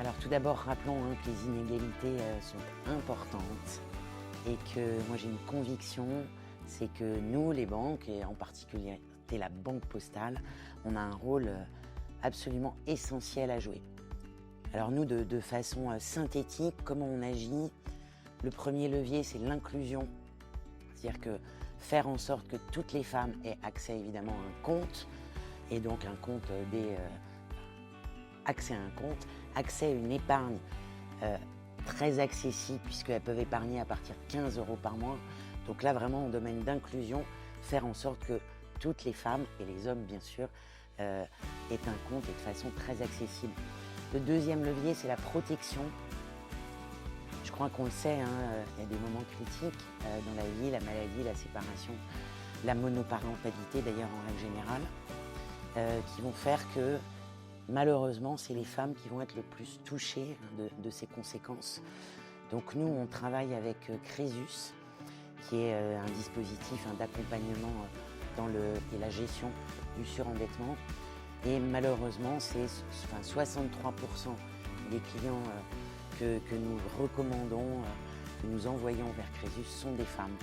Alors tout d'abord, rappelons que les inégalités sont importantes et que moi j'ai une conviction, c'est que nous, les banques, et en particulier la Banque Postale, on a un rôle absolument essentiel à jouer. Alors nous, de façon synthétique, comment on agit? Le premier levier, c'est l'inclusion. C'est-à-dire que faire en sorte que toutes les femmes aient accès évidemment à un compte, et donc un compte accès à un compte, accès à une épargne très accessible puisqu'elles peuvent épargner à partir de 15 € par mois. Donc là vraiment en domaine d'inclusion, faire en sorte que toutes les femmes et les hommes bien sûr aient un compte et de façon très accessible. Le deuxième levier, c'est la protection. Je crois qu'on le sait, il y a des moments critiques dans la vie, la maladie, la séparation, la monoparentalité d'ailleurs en règle générale, qui vont faire que malheureusement, c'est les femmes qui vont être le plus touchées de ces conséquences. Donc nous, on travaille avec Crésus, qui est un dispositif d'accompagnement et la gestion du surendettement. Et malheureusement, c'est 63% des clients que nous recommandons, que nous envoyons vers Crésus, sont des femmes.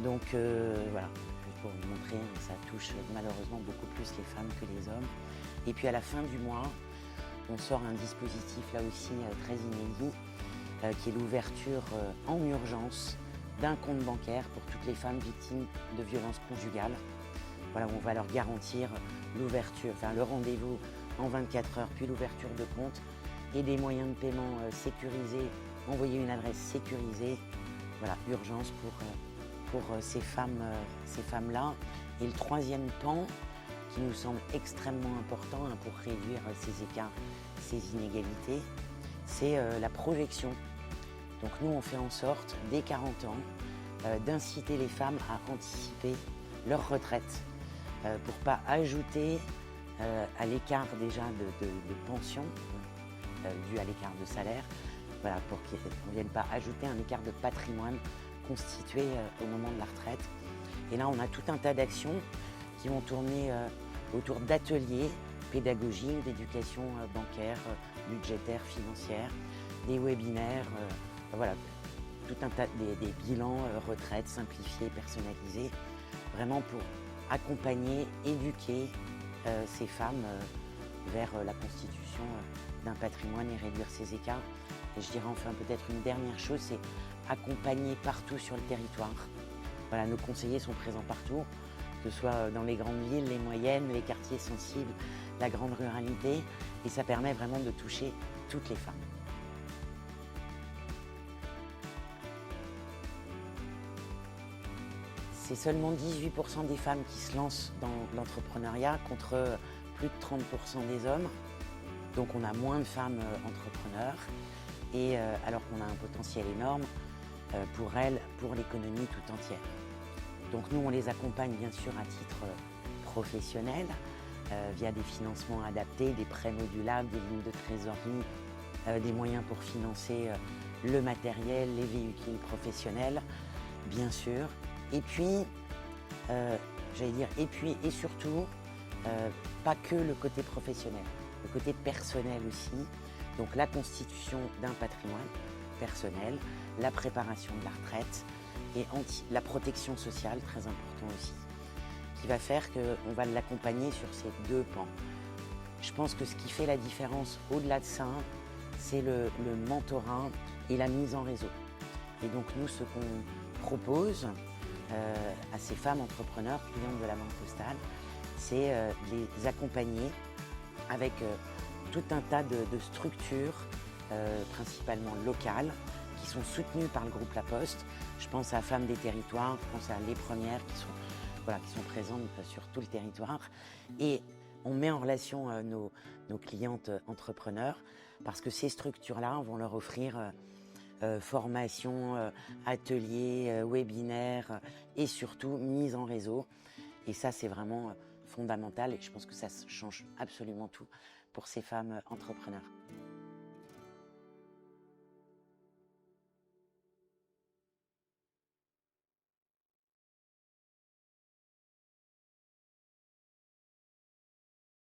Donc voilà, juste pour vous montrer, ça touche malheureusement beaucoup plus les femmes que les hommes. Et puis à la fin du mois, on sort un dispositif là aussi très inédit, qui est l'ouverture en urgence d'un compte bancaire pour toutes les femmes victimes de violences conjugales. Voilà, on va leur garantir l'ouverture, le rendez-vous en 24 heures, puis l'ouverture de compte et des moyens de paiement sécurisés, envoyer une adresse sécurisée. Voilà, urgence pour ces femmes-là. Et le troisième pan, qui nous semble extrêmement important pour réduire ces écarts, ces inégalités, c'est la projection. Donc nous, on fait en sorte, dès 40 ans, d'inciter les femmes à anticiper leur retraite, pour ne pas ajouter à l'écart déjà de pension, dû à l'écart de salaire, voilà, pour qu'on ne vienne pas ajouter un écart de patrimoine constitué au moment de la retraite. Et là, on a tout un tas d'actions qui vont tourner autour d'ateliers pédagogiques, d'éducation bancaire, budgétaire, financière, des webinaires, voilà, tout un tas des bilans retraite simplifiés, personnalisés, vraiment pour accompagner, éduquer ces femmes vers la constitution d'un patrimoine et réduire ces écarts. Et je dirais enfin peut-être une dernière chose, c'est accompagner partout sur le territoire. Voilà, nos conseillers sont présents partout, que ce soit dans les grandes villes, les moyennes, les quartiers sensibles, la grande ruralité, et ça permet vraiment de toucher toutes les femmes. C'est seulement 18% des femmes qui se lancent dans l'entrepreneuriat contre plus de 30% des hommes. Donc on a moins de femmes entrepreneurs, et alors qu'on a un potentiel énorme pour elles, pour l'économie tout entière. Donc nous, on les accompagne bien sûr à titre professionnel, via des financements adaptés, des prêts modulables, des lignes de trésorerie, des moyens pour financer le matériel, les véhicules professionnels, bien sûr. Et puis, et surtout, pas que le côté professionnel, le côté personnel aussi. Donc la constitution d'un patrimoine personnel, la préparation de la retraite et la protection sociale, très important aussi, qui va faire qu'on va l'accompagner sur ces deux pans. Je pense que ce qui fait la différence au-delà de ça, c'est le mentorat et la mise en réseau. Et donc nous, ce qu'on propose à ces femmes entrepreneurs, clientes de la Banque Postale, c'est les accompagner avec tout un tas de structures, principalement locales, qui sont soutenues par le groupe La Poste. Je pense à Femmes des Territoires, je pense à Les Premières qui sont présentes sur tout le territoire. Et on met en relation nos clientes entrepreneurs parce que ces structures-là vont leur offrir formation, ateliers, webinaires et surtout mise en réseau. Et ça, c'est vraiment fondamental et je pense que ça change absolument tout pour ces femmes entrepreneurs.